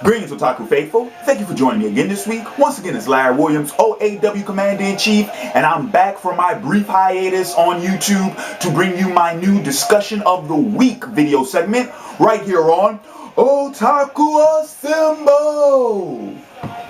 Greetings, Otaku Faithful. Thank you for joining me again this week. Once again, it's Larry Williams, OAW Commander-in-Chief, and I'm back from my brief hiatus on YouTube to bring you my new Discussion of the Week video segment right here on Otaku Assemble!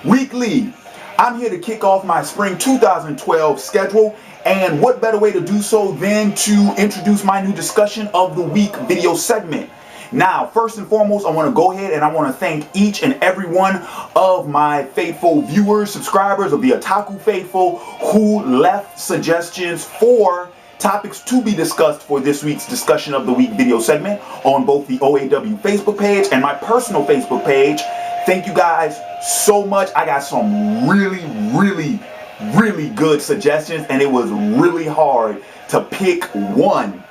Weekly. I'm here to kick off my spring 2012 schedule, and what better way to do so than to introduce my new Discussion of the Week video segment. Now, first and foremost, I want to go ahead and I want to thank each and every one of my faithful viewers, subscribers of the Otaku Faithful who left suggestions for topics to be discussed for this week's Discussion of the Week video segment on both the OAW Facebook page and my personal Facebook page. Thank you guys so much. I got some really good suggestions, and it was really hard to pick one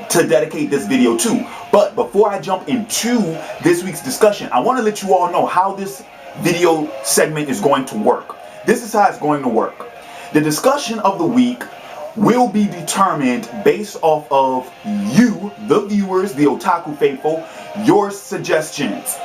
to dedicate this video to. But before I jump into this week's discussion, I want to let you all know how this video segment is going to work. This is how it's going to work. The discussion of the week will be determined based off of you, the viewers, the Otaku Faithful, your suggestions.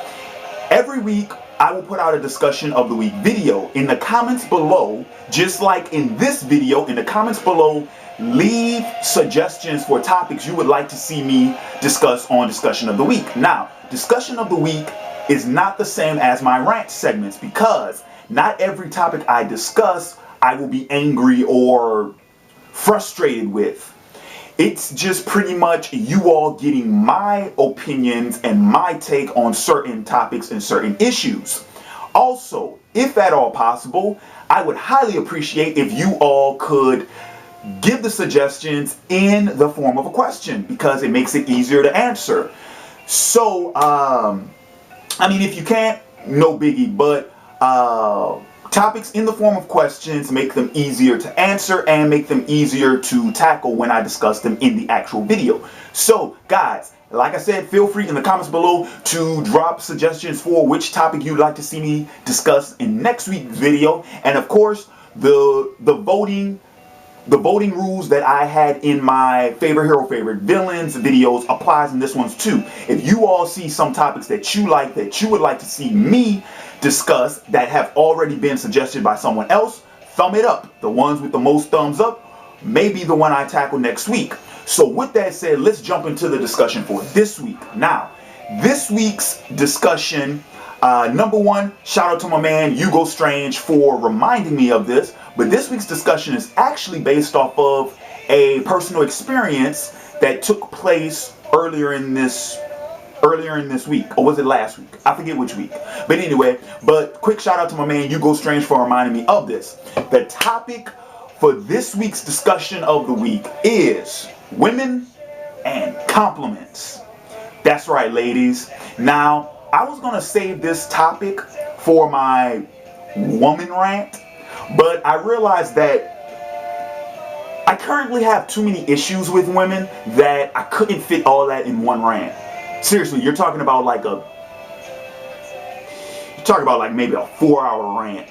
Every week, I will put out a discussion of the week video. In the comments below, just like in this video, in the comments below, leave suggestions for topics you would like to see me discuss on Discussion of the Week. Now, Discussion of the Week is not the same as my rant segments because not every topic I discuss I will be angry or frustrated with. It's just pretty much you all getting my opinions and my take on certain topics and certain issues. Also, if at all possible, I would highly appreciate if you all could give the suggestions in the form of a question because it makes it easier to answer. So, I mean, if you can't, no biggie, but topics in the form of questions make them easier to answer and make them easier to tackle when I discuss them in the actual video. So, guys, like I said, feel free in the comments below to drop suggestions for which topic you'd like to see me discuss in next week's video. And of course, the voting rules that I had in my favorite hero, favorite villains videos applies in this one's too. If you all see some topics that you like, that you would like to see me discuss that have already been suggested by someone else, thumb it up. The ones with the most thumbs up may be the one I tackle next week. So with that said, let's jump into the discussion for this week. Now, this week's discussion, number one, shout out to my man Hugo Strange for reminding me of this. But this week's discussion is actually based off of a personal experience that took place earlier in this week, or was it last week? I forget which week. But anyway, quick shout out to my man Hugo Strange for reminding me of this. The topic for this week's discussion of the week is women and compliments. That's right, ladies. Now, I was gonna save this topic for my woman rant, but I realized that I currently have too many issues with women that I couldn't fit all that in one rant. Seriously, you're talking about like maybe a 4-hour rant.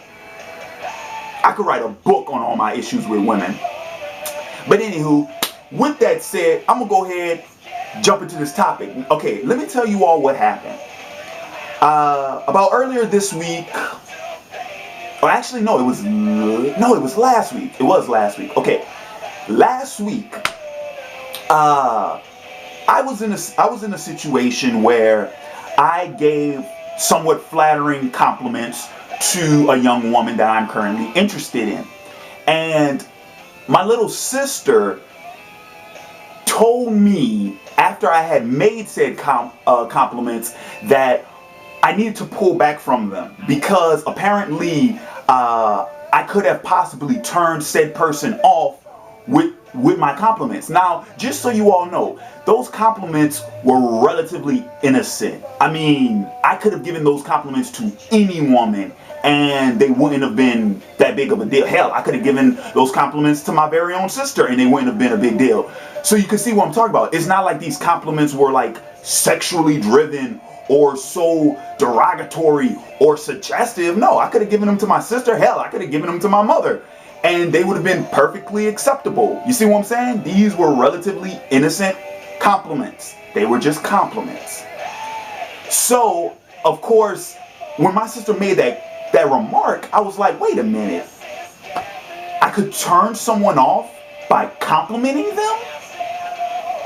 I could write a book on all my issues with women. But anywho, with that said, I'm gonna go ahead, jump into this topic. Okay, let me tell you all what happened. About earlier this week, or actually no, it was last week. It was last week. Okay, last week, I was in a situation where I gave somewhat flattering compliments to a young woman that I'm currently interested in, and my little sister told me after I had made said compliments that I needed to pull back from them because apparently I could have possibly turned said person off with my compliments. Now, just so you all know, those compliments were relatively innocent. I mean, I could have given those compliments to any woman and they wouldn't have been that big of a deal. Hell, I could have given those compliments to my very own sister and they wouldn't have been a big deal. So you can see what I'm talking about. It's not like these compliments were like sexually driven or so derogatory or suggestive. No, I could have given them to my sister. Hell, I could have given them to my mother and they would have been perfectly acceptable. You see what I'm saying? These were relatively innocent compliments. They were just compliments. So of course, when my sister made that remark, I was like, wait a minute. I could turn someone off by complimenting them?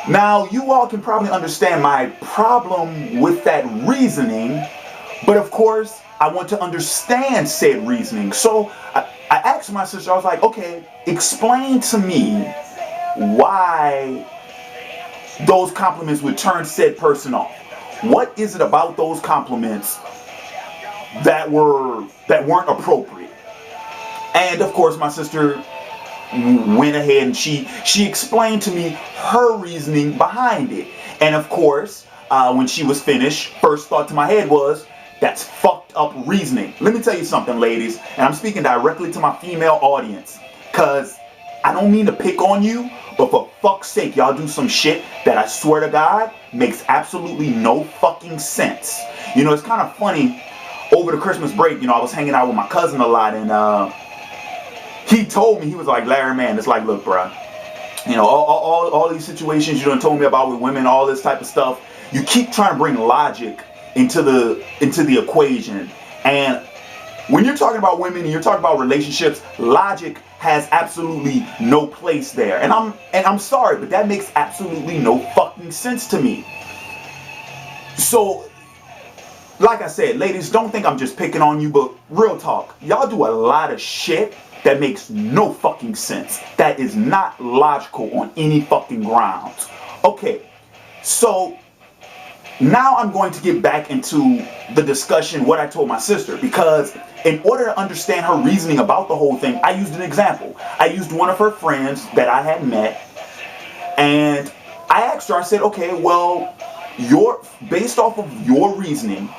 Now, you all can probably understand my problem with that reasoning, but of course, I want to understand said reasoning. So I asked my sister, I was like, okay, explain to me why those compliments would turn said person off. What is it about those compliments that weren't appropriate? And of course, my sister went ahead and she explained to me her reasoning behind it. And of course, when she was finished, first thought to my head was, that's fucked up reasoning. Let me tell you something, ladies, and I'm speaking directly to my female audience, because I don't mean to pick on you, but for fuck's sake, y'all do some shit that I swear to God makes absolutely no fucking sense. You know, it's kind of funny. Over the Christmas break, you know, I was hanging out with my cousin a lot, and he told me, he was like, Larry, man, it's like, look, bro, you know, all these situations you done told me about with women, all this type of stuff, you keep trying to bring logic into the equation. And when you're talking about women and you're talking about relationships, logic has absolutely no place there. And I'm sorry, but that makes absolutely no fucking sense to me. So, like I said, ladies, don't think I'm just picking on you, but real talk, y'all do a lot of shit that makes no fucking sense. That is not logical on any fucking grounds. Okay, so now I'm going to get back into the discussion, what I told my sister, because in order to understand her reasoning about the whole thing, I used an example. I used one of her friends that I had met, and I asked her, I said, okay, well, based off of your reasoning,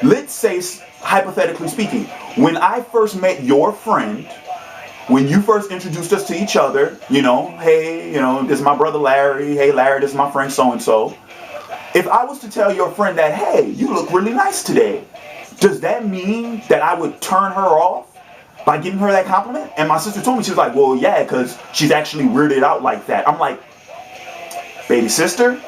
let's say, hypothetically speaking, when I first met your friend, when you first introduced us to each other, you know, hey, you know, this is my brother Larry, hey Larry, this is my friend so-and-so. If I was to tell your friend that, hey, you look really nice today, does that mean that I would turn her off by giving her that compliment? And my sister told me, she was like, well, yeah, because she's actually weirded out like that. I'm like, baby sister,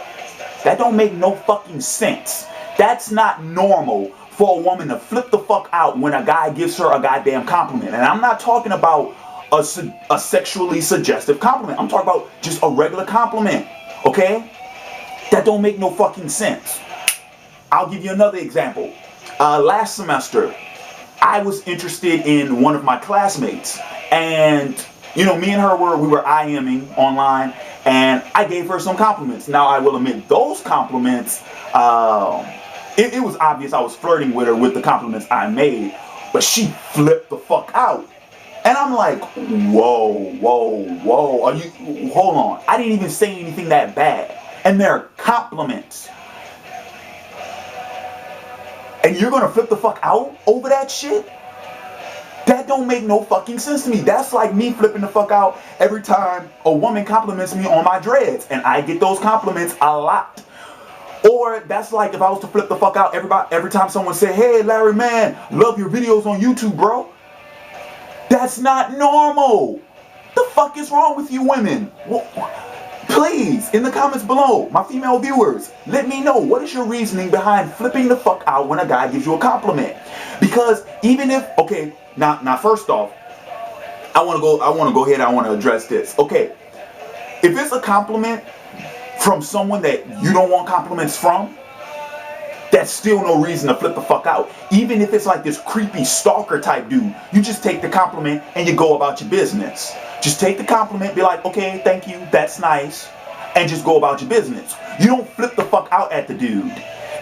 that don't make no fucking sense. That's not normal for a woman to flip the fuck out when a guy gives her a goddamn compliment. And I'm not talking about a sexually suggestive compliment. I'm talking about just a regular compliment, okay? That don't make no fucking sense. I'll give you another example. Last semester, I was interested in one of my classmates, and you know, me and her we were IMing online, and I gave her some compliments. Now, I will admit, those compliments, it was obvious I was flirting with her with the compliments I made, but she flipped the fuck out. And I'm like, whoa, hold on. I didn't even say anything that bad. And they're compliments. And you're gonna flip the fuck out over that shit? That don't make no fucking sense to me. That's like me flipping the fuck out every time a woman compliments me on my dreads. And I get those compliments a lot. Or that's like if I was to flip the fuck out every time someone said, hey Larry, man, love your videos on YouTube, bro. That's not normal. The fuck is wrong with you women? Please, in the comments below, my female viewers, let me know, what is your reasoning behind flipping the fuck out when a guy gives you a compliment? Because even if, okay, now first off, I want to go ahead and I want to address this. Okay, if it's a compliment from someone that you don't want compliments from, that's still no reason to flip the fuck out. Even if it's like this creepy stalker type dude, you just take the compliment and you go about your business. Just take the compliment, be like, okay, thank you, that's nice, and just go about your business. You don't flip the fuck out at the dude.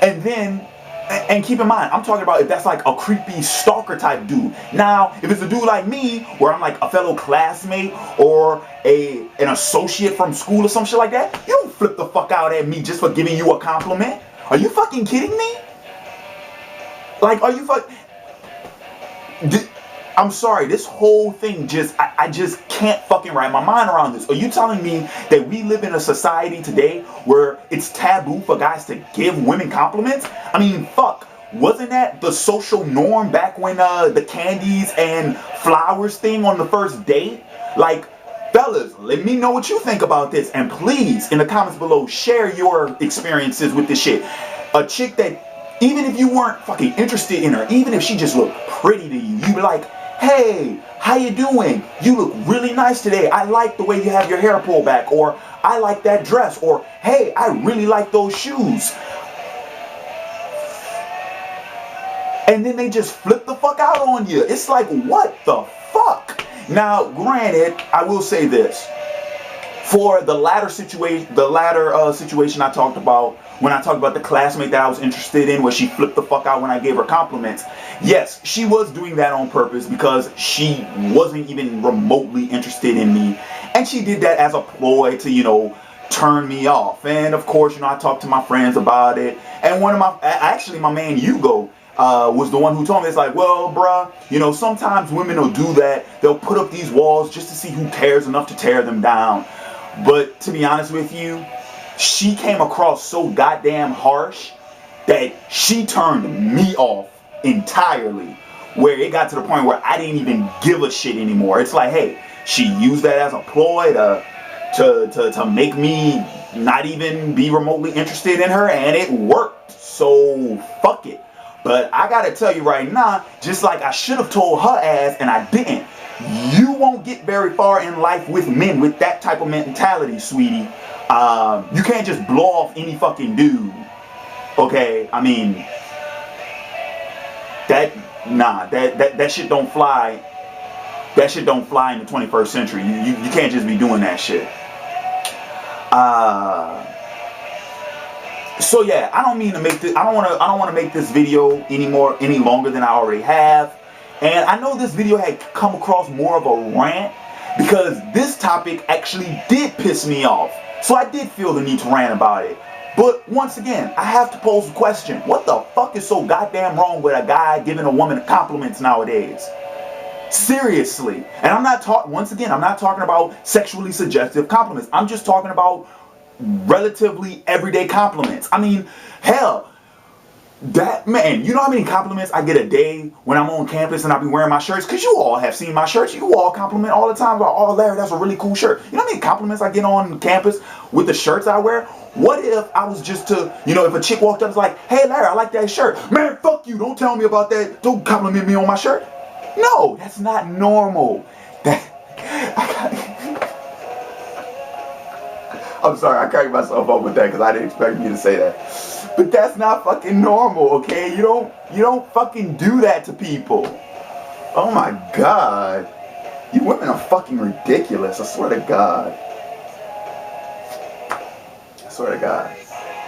And then, and keep in mind, I'm talking about if that's like a creepy stalker type dude. Now, if it's a dude like me, where I'm like a fellow classmate or an associate from school or some shit like that, you don't flip the fuck out at me just for giving you a compliment. Are you fucking kidding me? Like, are you I'm sorry, this whole thing I just can't fucking wrap my mind around this. Are you telling me that we live in a society today where it's taboo for guys to give women compliments? I mean, fuck. Wasn't that the social norm back when the candies and flowers thing on the first date? Like, fellas, let me know what you think about this. And please, in the comments below, share your experiences with this shit. A chick that Even if you weren't fucking interested in her, even if she just looked pretty to you, you'd be like, hey, how you doing? You look really nice today. I like the way you have your hair pulled back. Or I like that dress. Or hey, I really like those shoes. And then they just flip the fuck out on you. It's like, what the fuck? Now, granted, I will say this. For the latter situation, situation I talked about, when I talked about the classmate that I was interested in, where she flipped the fuck out when I gave her compliments. Yes, she was doing that on purpose because she wasn't even remotely interested in me. And she did that as a ploy to, you know, turn me off. And of course, you know, I talked to my friends about it. And my man Hugo, was the one who told me, it's like, well, bruh, you know, sometimes women will do that. They'll put up these walls just to see who cares enough to tear them down. But to be honest with you, she came across so goddamn harsh that she turned me off entirely, where it got to the point where I didn't even give a shit anymore. It's like, hey, she used that as a ploy to make me not even be remotely interested in her, and it worked. So fuck it. But I gotta tell you right now, just like I should have told her ass and I didn't, you won't get very far in life with men with that type of mentality, sweetie. You can't just blow off any fucking dude. Okay? I mean, that shit don't fly. That shit don't fly in the 21st century. You can't just be doing that shit. So yeah, I don't mean to make this. I don't want to make this video any longer than I already have. And I know this video had come across more of a rant because this topic actually did piss me off. So I did feel the need to rant about it. But once again, I have to pose the question: what the fuck is so goddamn wrong with a guy giving a woman compliments nowadays? Seriously. And I'm not talking about sexually suggestive compliments. I'm just talking about relatively everyday compliments. I mean, hell, that man, you know how many compliments I get a day when I'm on campus and I be wearing my shirts? Because you all have seen my shirts. You all compliment all the time about, oh, Larry, that's a really cool shirt. You know how many compliments I get on campus with the shirts I wear? What if I was just to, you know, if a chick walked up and was like, hey, Larry, I like that shirt. Man, fuck you. Don't tell me about that. Don't compliment me on my shirt. No, that's not normal. I'm sorry, I cracked myself up with that because I didn't expect you to say that. But that's not fucking normal, okay? You don't fucking do that to people. Oh my God. You women are fucking ridiculous, I swear to God. I swear to God.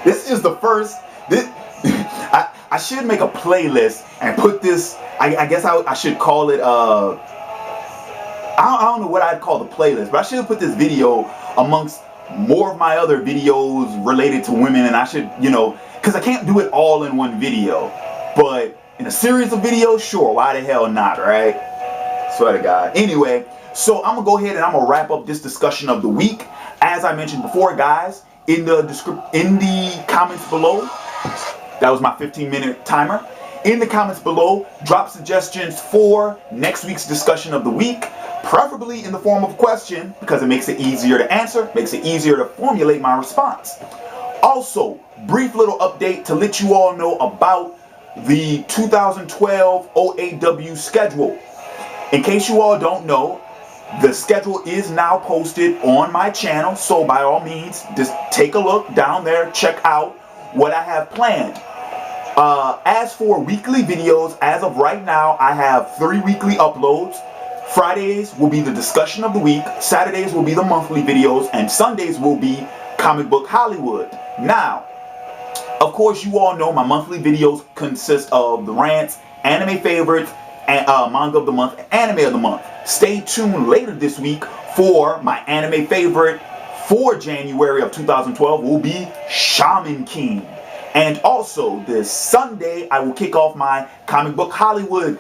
This is just the first, I should make a playlist and put this, I guess I should call it, I don't know what I'd call the playlist, but I should put this video amongst more of my other videos related to women, and I should, you know, because I can't do it all in one video, but in a series of videos, sure, why the hell not, right? Swear to God. Anyway, so I'm gonna go ahead and I'm gonna wrap up this discussion of the week. As I mentioned before, guys, in the comments below, that was my 15-minute timer. In the comments below, drop suggestions for next week's discussion of the week, preferably in the form of a question, because it makes it easier to answer, makes it easier to formulate my response. Also, brief little update to let you all know about the 2012 OAW schedule. In case you all don't know, the schedule is now posted on my channel, so by all means, just take a look down there, check out what I have planned. As for weekly videos, as of right now, I have 3 weekly uploads. Fridays will be the discussion of the week, Saturdays will be the monthly videos, and Sundays will be Comic Book Hollywood. Now, of course, you all know my monthly videos consist of the rants, anime favorites, and manga of the month, anime of the month. Stay tuned later this week for my anime favorite for January of 2012 will be Shaman King. And also this Sunday, I will kick off my Comic Book Hollywood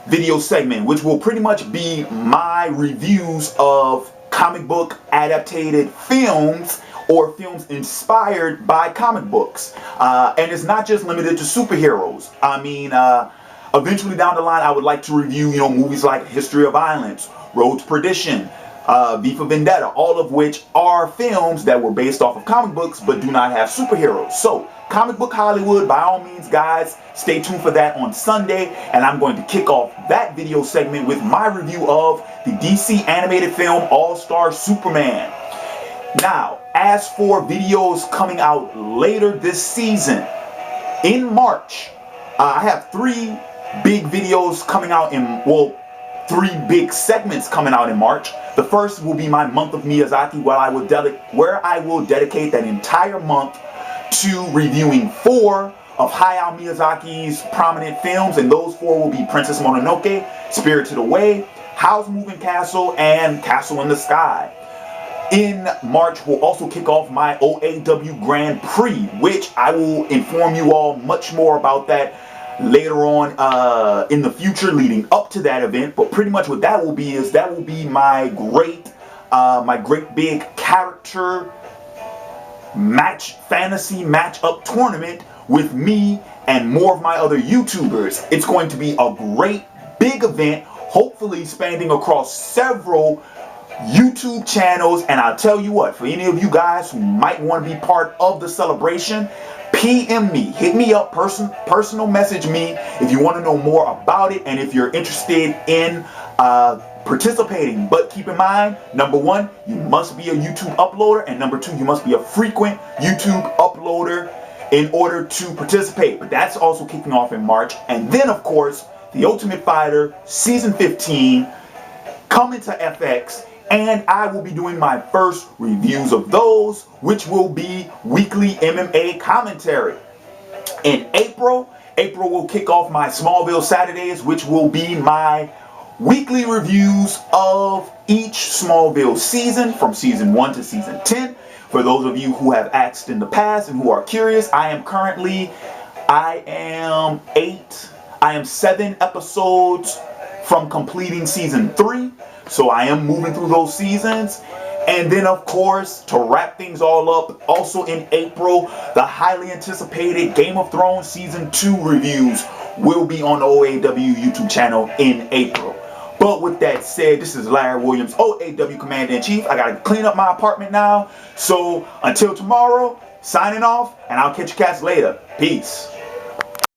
video segment, which will pretty much be my reviews of comic book adapted films or films inspired by comic books. And it's not just limited to superheroes. I mean, eventually down the line, I would like to review, you know, movies like History of Violence, Road to Perdition, V for Vendetta, all of which are films that were based off of comic books but do not have superheroes. So Comic Book Hollywood, by all means, guys, stay tuned for that on Sunday, and I'm going to kick off that video segment with my review of the DC animated film All-Star Superman. Now, as for videos coming out later this season, in March, I have 3 big videos coming out well, 3 big segments coming out in March. The first will be my month of Miyazaki, where I will dedicate that entire month to reviewing 4 of Hayao Miyazaki's prominent films, and those 4 will be Princess Mononoke, Spirited Away, Howl's Moving Castle, and Castle in the Sky. In March, we'll also kick off my OAW Grand Prix, which I will inform you all much more about that later on in the future leading up to that event. But pretty much what that will be is that will be my great big character fantasy matchup tournament with me and more of my other YouTubers. It's going to be a great big event, hopefully spanning across several YouTube channels. And I'll tell you what, for any of you guys who might want to be part of the celebration, PM me, hit me up, personal message me if you want to know more about it and if you're interested in participating. But keep in mind, number 1, you must be a YouTube uploader, and number 2, you must be a frequent YouTube uploader in order to participate. But that's also kicking off in March. And then, of course, The Ultimate Fighter Season 15 coming to FX, and I will be doing my first reviews of those, which will be weekly MMA commentary. In April will kick off my Smallville Saturdays, which will be my weekly reviews of each Smallville season from season 1 to season 10. For those of you who have asked in the past and who are curious, I am 7 episodes from completing season 3. So I am moving through those seasons. And then, of course, to wrap things all up, also in April, the highly anticipated Game of Thrones Season 2 reviews will be on the OAW YouTube channel in April. But with that said, this is Larry Williams, OAW Commander-in-Chief. I gotta clean up my apartment now. So until tomorrow, signing off, and I'll catch you cats later. Peace.